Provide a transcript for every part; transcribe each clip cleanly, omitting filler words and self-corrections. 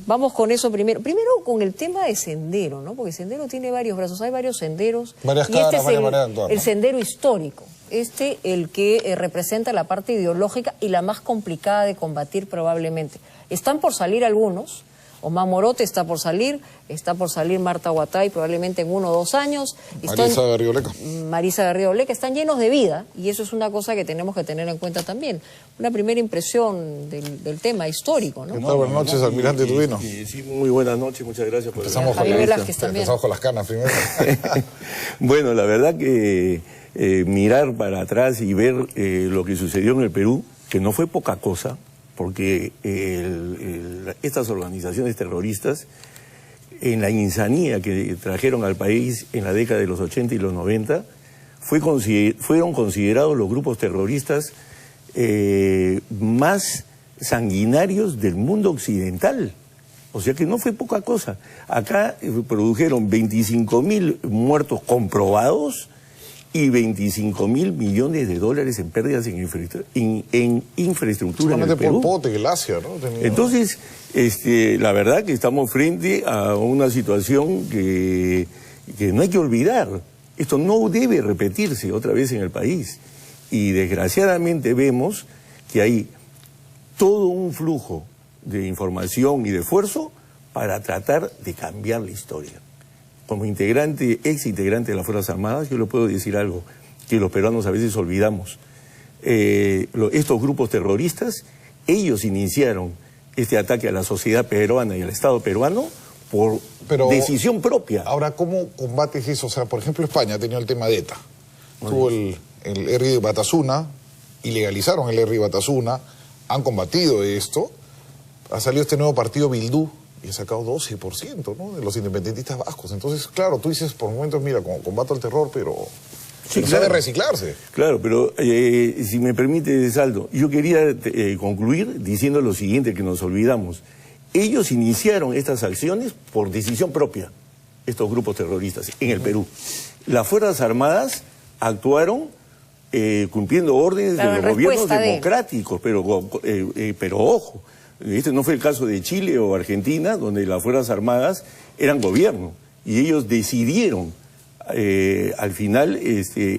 Vamos con eso primero. Primero con el tema de Sendero, ¿no? Porque Sendero tiene varios brazos, hay varios senderos. Varias caras, varias maneras de actuar, ¿no? El sendero histórico. El que representa la parte ideológica y la más complicada de combatir probablemente. Están por salir algunos. Omar Morote está por salir Marta Huatay probablemente en 1 o 2 años. Marisa Garrido-Leca. Marisa Garrido-Leca, están llenos de vida y eso es una cosa que tenemos que tener en cuenta también. Una primera impresión del tema histórico, ¿no? Buenas noches, almirante Tubino. Sí, muy buenas noches, muchas gracias por Empezamos con las canas primero. Bueno, la verdad que mirar para atrás y ver lo que sucedió en el Perú, que no fue poca cosa, porque estas organizaciones terroristas, en la insanía que trajeron al país en la década de los 80 y los 90, fueron considerados los grupos terroristas más sanguinarios del mundo occidental. O sea que no fue poca cosa. Acá produjeron 25.000 muertos comprobados y 25.000 millones de dólares en pérdidas en infraestructura en el Perú. Por Pote, el Asia, ¿no? Entonces, la verdad que estamos frente a una situación que no hay que olvidar. Esto no debe repetirse otra vez en el país. Y desgraciadamente vemos que hay todo un flujo de información y de esfuerzo para tratar de cambiar la historia. Como ex integrante de las Fuerzas Armadas, yo le puedo decir algo que los peruanos a veces olvidamos. Estos grupos terroristas, ellos iniciaron este ataque a la sociedad peruana y al Estado peruano por decisión propia. Ahora, ¿cómo combates eso? O sea, por ejemplo, España ha tenido el tema de ETA. Tuvo el R de Batasuna, ilegalizaron el R de Batasuna, han combatido esto. Ha salido este nuevo partido Bildu y ha sacado 12%, ¿no?, de los independentistas vascos. Entonces, claro, tú dices por momentos, mira, combato el terror, pero sí, claro, debe reciclarse. Claro, pero si me permite, Saldo, yo quería concluir diciendo lo siguiente que nos olvidamos. Ellos iniciaron estas acciones por decisión propia, estos grupos terroristas, en el Perú. Las Fuerzas Armadas actuaron cumpliendo órdenes de los gobiernos democráticos, pero ojo, este no fue el caso de Chile o Argentina, donde las Fuerzas Armadas eran gobierno, y ellos decidieron al final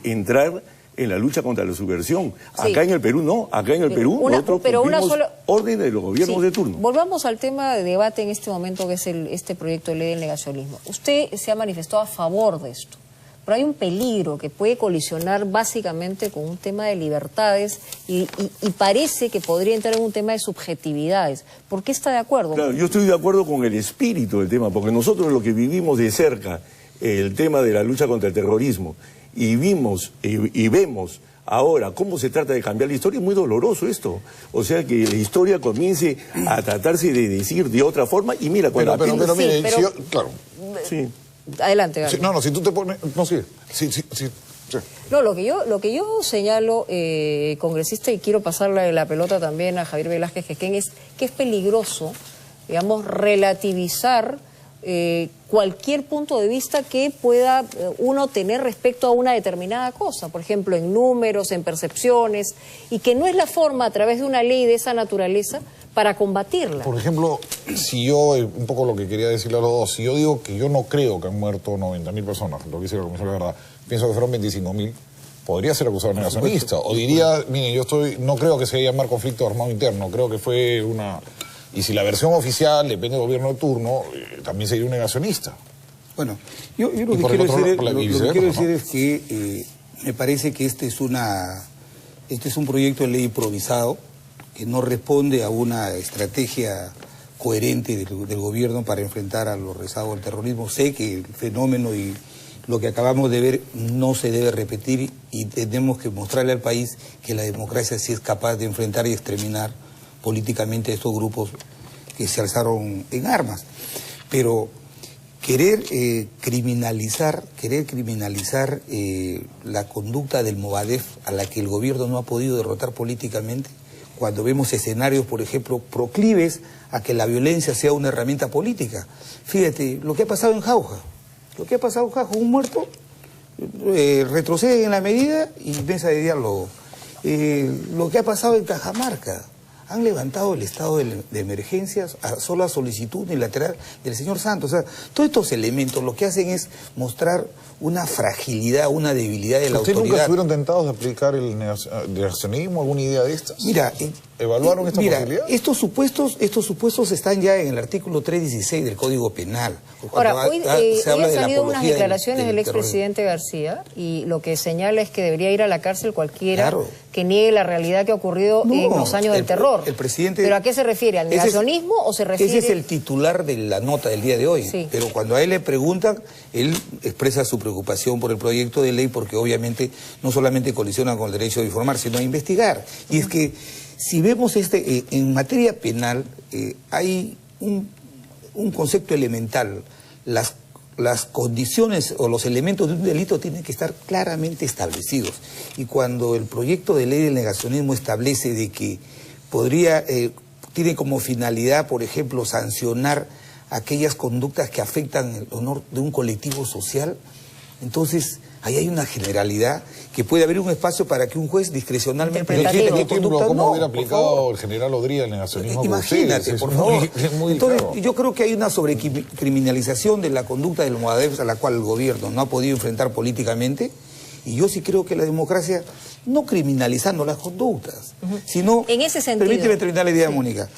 entrar en la lucha contra la subversión. Sí. Acá en el Perú no, acá en el Perú nosotros cumplimos órdenes de los gobiernos de turno. Volvamos al tema de debate en este momento, que es este proyecto de ley del negacionismo. Usted se ha manifestado a favor de esto, pero hay un peligro que puede colisionar básicamente con un tema de libertades y parece que podría entrar en un tema de subjetividades. ¿Por qué está de acuerdo? Claro, yo estoy de acuerdo con el espíritu del tema, porque nosotros lo que vivimos de cerca, el tema de la lucha contra el terrorismo, y vemos ahora cómo se trata de cambiar la historia, es muy doloroso esto. O sea, que la historia comience a tratarse de decir de otra forma, y mira, cuando claro. Sí. Adelante, Gabriel. No, si tú te pones... No, sí. No, lo que yo señalo, congresista, y quiero pasarle la pelota también a Javier Velázquez Jequén, es que es peligroso, digamos, relativizar cualquier punto de vista que pueda uno tener respecto a una determinada cosa, por ejemplo, en números, en percepciones, y que no es la forma, a través de una ley de esa naturaleza, para combatirla. Por ejemplo, si yo, un poco lo que quería decirle a los dos, si yo digo que yo no creo que han muerto 90.000 personas, lo que dice la Comisión de la Verdad, pienso que fueron 25.000, podría ser acusado de negacionista. O diría, miren, no creo que se llamar conflicto armado interno, creo que fue una... Y si la versión oficial depende del gobierno de turno, también sería un negacionista. Bueno, yo lo que quiero decir es que me parece que este es un proyecto de ley improvisado, que no responde a una estrategia coherente del gobierno para enfrentar a los rezagos del terrorismo. Sé que el fenómeno y lo que acabamos de ver no se debe repetir, y tenemos que mostrarle al país que la democracia sí es capaz de enfrentar y exterminar políticamente a estos grupos que se alzaron en armas. Pero querer criminalizar la conducta del Movadef, a la que el gobierno no ha podido derrotar políticamente, cuando vemos escenarios, por ejemplo, proclives a que la violencia sea una herramienta política. Fíjate, lo que ha pasado en Jauja. Un muerto, retrocede en la medida y mesa de diálogo. Lo que ha pasado en Cajamarca. han levantado el estado de emergencias solo a solicitud unilateral del señor Santos. O sea, todos estos elementos lo que hacen es mostrar una fragilidad, una debilidad de la autoridad. ¿Ustedes nunca estuvieron tentados de aplicar el negacionismo, alguna idea de estas? Mira, ¿evaluaron esta posibilidad? Estos supuestos están ya en el artículo 316 del Código Penal. Ahora, hoy han salido unas declaraciones del expresidente García y lo que señala es que debería ir a la cárcel cualquiera que niegue la realidad que ha ocurrido en los años del terror. El presidente, ¿pero a qué se refiere? ¿Al negacionismo o se refiere...? Ese es el titular de la nota del día de hoy. Sí. Pero cuando a él le preguntan, él expresa su preocupación por el proyecto de ley porque obviamente no solamente colisiona con el derecho de informar, sino a investigar. Y es que si vemos en materia penal hay un concepto elemental. Las condiciones o los elementos de un delito tienen que estar claramente establecidos. Y cuando el proyecto de ley del negacionismo establece de que tiene como finalidad, por ejemplo, sancionar aquellas conductas que afectan el honor de un colectivo social, entonces ahí hay una generalidad que puede haber un espacio para que un juez discrecionalmente... ¿Cómo hubiera aplicado el general Odría el negacionismo? Imagínate, por favor. Entonces, yo creo que hay una sobrecriminalización de la conducta del Movadef a la cual el gobierno no ha podido enfrentar políticamente, y yo sí creo que la democracia, no criminalizando las conductas, sino... En ese sentido... Permíteme terminar la idea, Mónica.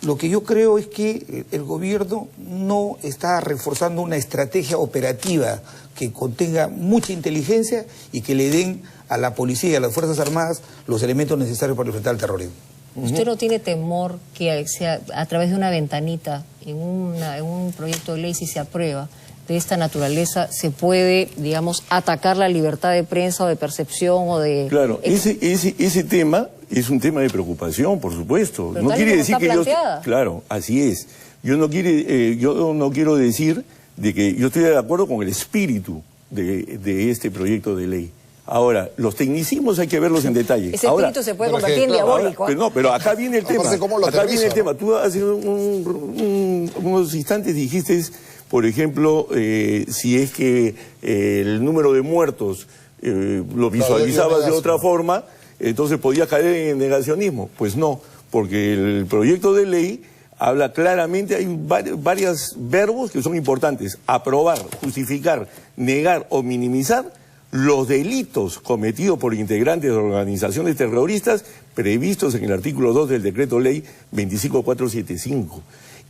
Lo que yo creo es que el gobierno no está reforzando una estrategia operativa que contenga mucha inteligencia y que le den a la policía y a las Fuerzas Armadas los elementos necesarios para enfrentar el terrorismo. ¿Usted no tiene temor que sea a través de una ventanita en un proyecto de ley, si se aprueba, de esta naturaleza, se puede, digamos, atacar la libertad de prensa o de percepción o de... Claro, ese tema es un tema de preocupación, por supuesto. Pero no quiere decir que planteada. Claro, así es. Yo no quiero decir de que yo estoy de acuerdo con el espíritu de este proyecto de ley. Ahora, los tecnicismos hay que verlos en detalle. Ese espíritu se puede convertir en diabólico. Pero acá viene el tema. Acá viene el tema. Tú hace unos instantes dijiste, por ejemplo, si es que el número de muertos lo visualizabas de otra forma, entonces podía caer en el negacionismo. Pues no, porque el proyecto de ley habla claramente, hay varios verbos que son importantes: aprobar, justificar, negar o minimizar los delitos cometidos por integrantes de organizaciones terroristas previstos en el artículo 2 del decreto ley 25475.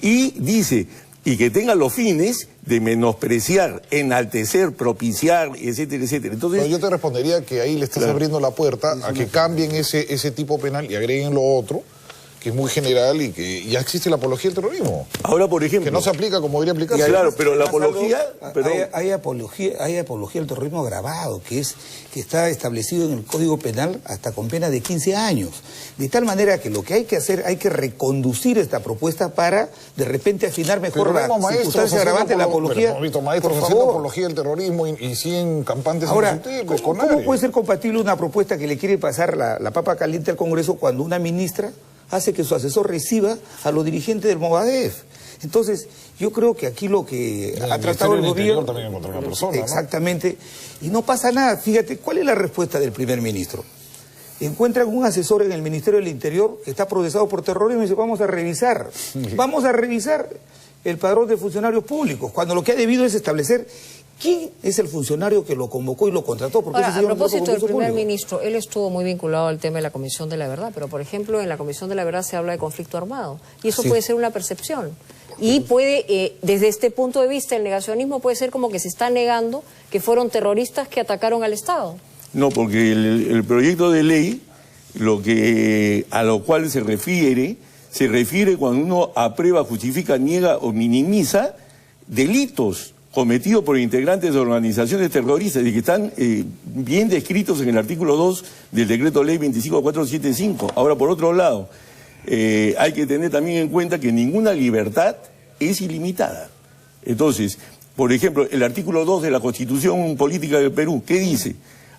Y dice, y que tenga los fines de menospreciar, enaltecer, propiciar, etcétera, etcétera. Entonces, yo te respondería que ahí le estás abriendo la puerta a que cambien ese tipo penal y agreguen lo otro, que es muy general y que ya existe la apología del terrorismo. Ahora, por ejemplo... Que no se aplica como debería aplicarse. Claro, pero la apología... Hay apología del terrorismo agravado, que está establecido en el Código Penal hasta con pena de 15 años. De tal manera que lo que hay que hacer, hay que reconducir esta propuesta para, de repente, afinar mejor la circunstancia agravante de la apología. Hemos visto maestros haciendo apología del terrorismo y siguen campantes ahora, en el ¿cómo puede ser compatible una propuesta que le quiere pasar la papa caliente al Congreso cuando una ministra hace que su asesor reciba a los dirigentes del Movadef? Entonces, yo creo que aquí lo que ha tratado el gobierno... También contra una persona, exactamente, ¿no? Y no pasa nada. Fíjate, ¿cuál es la respuesta del primer ministro? Encuentran un asesor en el Ministerio del Interior que está procesado por terrorismo y dice, vamos a revisar el padrón de funcionarios públicos, cuando lo que ha debido es establecer quién es el funcionario que lo convocó y lo contrató. Porque ahora, a propósito del primer ministro, él estuvo muy vinculado al tema de la Comisión de la Verdad, pero por ejemplo en la Comisión de la Verdad se habla de conflicto armado y eso puede ser una percepción. Y puede, desde este punto de vista, el negacionismo puede ser como que se está negando que fueron terroristas que atacaron al Estado. No, porque el proyecto de ley, a lo cual se refiere cuando uno aprueba, justifica, niega o minimiza delitos cometidos por integrantes de organizaciones terroristas y que están bien descritos en el artículo 2 del decreto ley 25475. Ahora, por otro lado, hay que tener también en cuenta que ninguna libertad es ilimitada. Entonces, por ejemplo, el artículo 2 de la Constitución Política del Perú, ¿qué dice?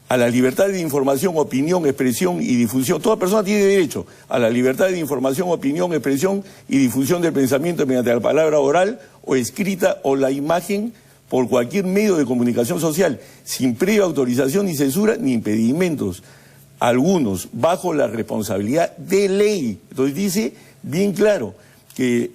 A la libertad de información, opinión, expresión y difusión. Toda persona tiene derecho a la libertad de información, opinión, expresión y difusión del pensamiento mediante la palabra oral o escrita o la imagen por cualquier medio de comunicación social, sin previa autorización ni censura ni impedimentos. algunos bajo la responsabilidad de ley. Entonces dice bien claro que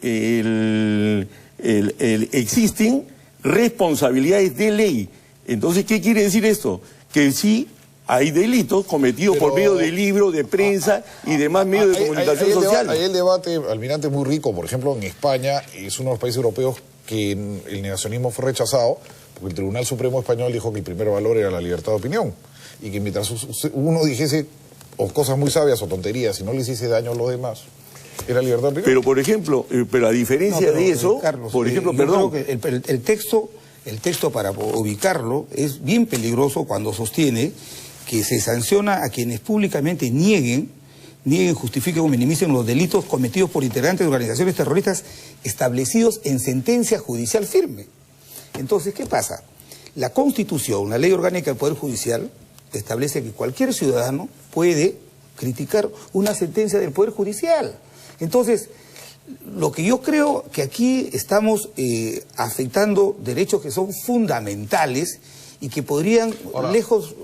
existen responsabilidades de ley. Entonces, ¿qué quiere decir esto? Que sí hay delitos cometidos por medio de libros, de prensa y demás medios de comunicación social. Hay el debate, Almirante, muy rico. Por ejemplo, en España es uno de los países europeos que el negacionismo fue rechazado porque el Tribunal Supremo Español dijo que el primer valor era la libertad de opinión y que mientras uno dijese o cosas muy sabias o tonterías y no le hiciese daño a los demás, era libertad de opinión. Pero, por ejemplo, pero a diferencia de eso, Carlos, por ejemplo, perdón... Creo que el texto para ubicarlo es bien peligroso cuando sostiene que se sanciona a quienes públicamente nieguen, justifiquen o minimicen los delitos cometidos por integrantes de organizaciones terroristas establecidos en sentencia judicial firme. Entonces, ¿qué pasa? La Constitución, la Ley Orgánica del Poder Judicial, establece que cualquier ciudadano puede criticar una sentencia del Poder Judicial. Entonces, lo que yo creo que aquí estamos afectando derechos que son fundamentales y que podrían, lejos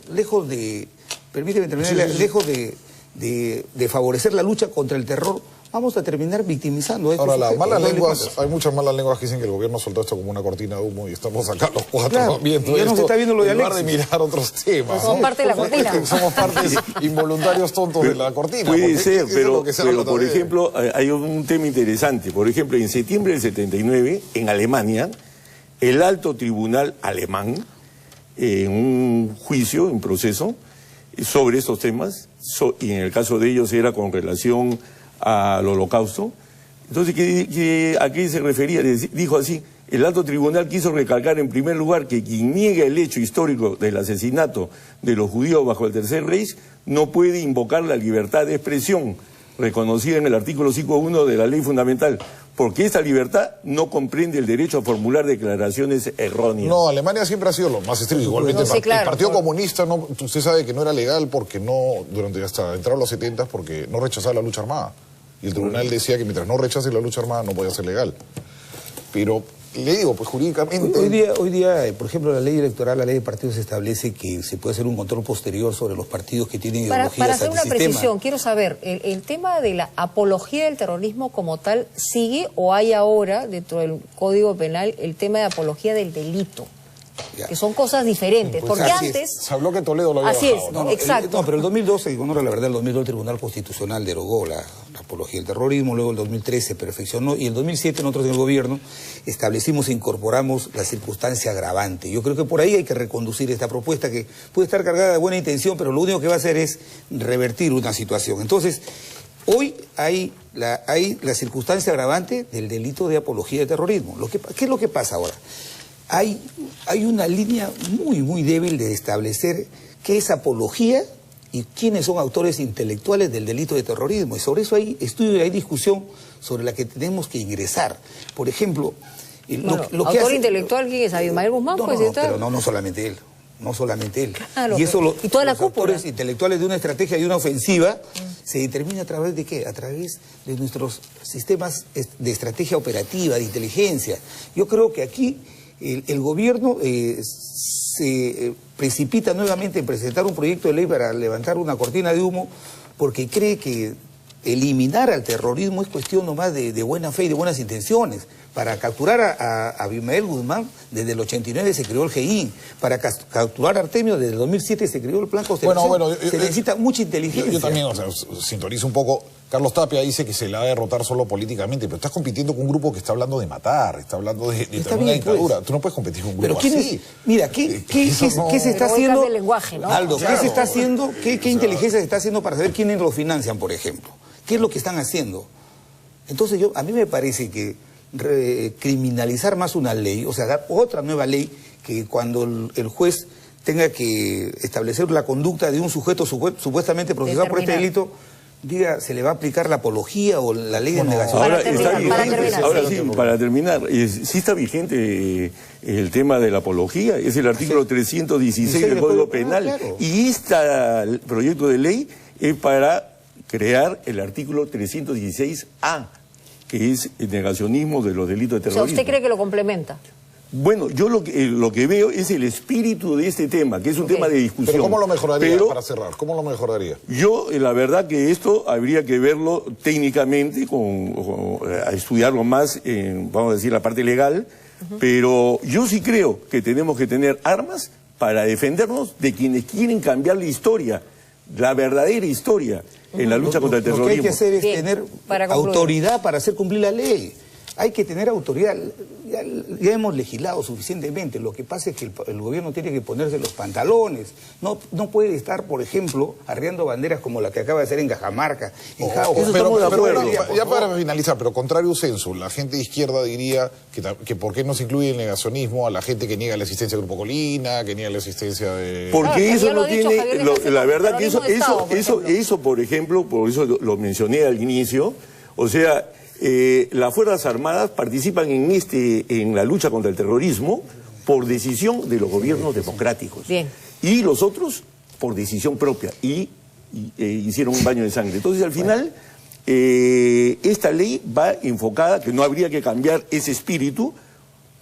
de, permíteme terminar, lejos de favorecer la lucha contra el terror, vamos a terminar victimizando a estos Ahora, las malas lenguas, cuentas. hay muchas malas lenguas que dicen que el gobierno soltó esto como una cortina de humo y estamos acá los cuatro viendo ya nos está viendo lo de en lugar de Alexis. mirar otros temas. Somos parte de la cortina. Somos partes involuntarios tontos de la cortina. Puede ser, pero por también. ejemplo, hay un tema interesante. Por ejemplo, en septiembre del 79, en Alemania, el alto tribunal alemán, en un juicio, en proceso, sobre estos temas, y en el caso de ellos era con relación al Holocausto. Entonces, ¿a qué se refería? Dijo así: el alto tribunal quiso recalcar en primer lugar que quien niega el hecho histórico del asesinato de los judíos bajo el Tercer Reich no puede invocar la libertad de expresión reconocida en el artículo 5.1 de la Ley Fundamental, porque esta libertad no comprende el derecho a formular declaraciones erróneas. No, Alemania siempre ha sido lo más estricto. Igualmente, sí, claro, el Partido Comunista, no, usted sabe que no era legal porque no, durante hasta entraron los 70, porque no rechazaba la lucha armada. Y el tribunal decía que mientras no rechace la lucha armada no podía ser legal. Pero, le digo, pues jurídicamente... Hoy día, por ejemplo, la ley electoral, la ley de partidos establece que se puede hacer un control posterior sobre los partidos que tienen ideologías Para hacer una antisistema. precisión, quiero saber, ¿el tema de la apología del terrorismo como tal sigue o hay ahora, dentro del Código Penal, el tema de apología del delito? Ya. Que son cosas diferentes, Pues porque así antes... se habló que Toledo lo había Así bajado, es, exacto. Pero el 2012, bueno, la verdad, el 2002 el Tribunal Constitucional derogó la apología del terrorismo, luego el 2013 se perfeccionó y el 2007 nosotros en el gobierno establecimos e incorporamos la circunstancia agravante. Yo creo que por ahí hay que reconducir esta propuesta que puede estar cargada de buena intención, pero lo único que va a hacer es revertir una situación. Entonces, hoy hay la circunstancia agravante del delito de apología de terrorismo. ¿Qué es lo que pasa ahora? Hay una línea muy débil de establecer qué es apología y quiénes son autores intelectuales del delito de terrorismo. Y sobre eso hay estudio y hay discusión sobre la que tenemos que ingresar. Por ejemplo, lo que autor intelectual, ¿quién es? ¿Abimael Guzmán? Pero no solamente él. No solamente él. Claro, y eso y toda la los cúpula. autores intelectuales de una estrategia y una ofensiva se determina a través de ¿qué? A través de nuestros sistemas de estrategia operativa, de inteligencia. Yo creo que aquí el gobierno se precipita nuevamente en presentar un proyecto de ley para levantar una cortina de humo porque cree que eliminar al terrorismo es cuestión nomás de buena fe y de buenas intenciones. Para capturar a Abimael Guzmán, desde el 89 se creó el GEIN. Para capturar a Artemio, desde el 2007 se creó el Plan Constelación. Bueno, se necesita mucha inteligencia. Yo también, o sea, sintonizo un poco. Carlos Tapia dice que se la va a derrotar solo políticamente, pero estás compitiendo con un grupo que está hablando de matar, está hablando de una dictadura. Tú no puedes competir con un grupo así. Mira, ¿qué se está haciendo? El lenguaje, ¿no? Aldo, claro, ¿qué se está haciendo? ¿Qué inteligencia se está haciendo para saber quiénes lo financian, por ejemplo? ¿Qué es lo que están haciendo? Entonces a mí me parece que criminalizar más una ley, o sea, dar otra nueva ley que cuando el juez tenga que establecer la conducta de un sujeto supuestamente procesado por este delito, diga, se le va a aplicar la apología o la ley de negación. Para terminar, sí está vigente el tema de la apología, es el artículo 316 del Código Penal, claro. Y este proyecto de ley es para crear el artículo 316A, que es el negacionismo de los delitos de terrorismo. O sea, ¿usted cree que lo complementa? Bueno, yo lo que veo es el espíritu de este tema, que es un tema de discusión. Pero ¿cómo lo mejoraría, para cerrar? ¿Cómo lo mejoraría? Yo, la verdad que esto habría que verlo técnicamente, a estudiarlo más, vamos a decir, la parte legal, pero yo sí creo que tenemos que tener armas para defendernos de quienes quieren cambiar la historia, la verdadera historia, en la lucha contra el terrorismo. Lo que hay que hacer es tener autoridad para hacer cumplir la ley. Hay que tener autoridad. Ya hemos legislado suficientemente. Lo que pasa es que el gobierno tiene que ponerse los pantalones. No puede estar, por ejemplo, arriando banderas como la que acaba de hacer en Cajamarca, en Jauja. Ya para finalizar, pero contrario censo, la gente de izquierda diría que por qué no se incluye el negacionismo a la gente que niega la existencia de Grupo Colina, que niega la existencia de... Porque eso no tiene... La verdad que eso, por ejemplo, por eso lo mencioné al inicio, o sea... las Fuerzas Armadas participan en la lucha contra el terrorismo por decisión de los gobiernos democráticos. Bien. Y los otros por decisión propia. Y hicieron un baño de sangre. Entonces, al final, esta ley va enfocada, que no habría que cambiar ese espíritu,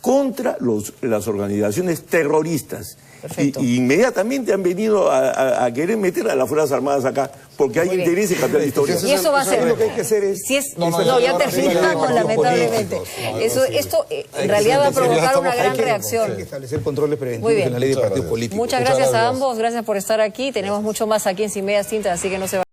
contra las organizaciones terroristas. Y inmediatamente han venido a querer meter a las Fuerzas Armadas acá, porque hay interés en cambiar la historia. Y eso va a ser... Lo que hay que hacer es... ya terminamos, lamentablemente. Esto en realidad va a provocar una gran reacción. Hay que establecer controles preventivos en la ley de partidos políticos. Muchas gracias a ambos, gracias por estar aquí. Tenemos mucho más aquí en Sin Medias Tintas, así que no se va.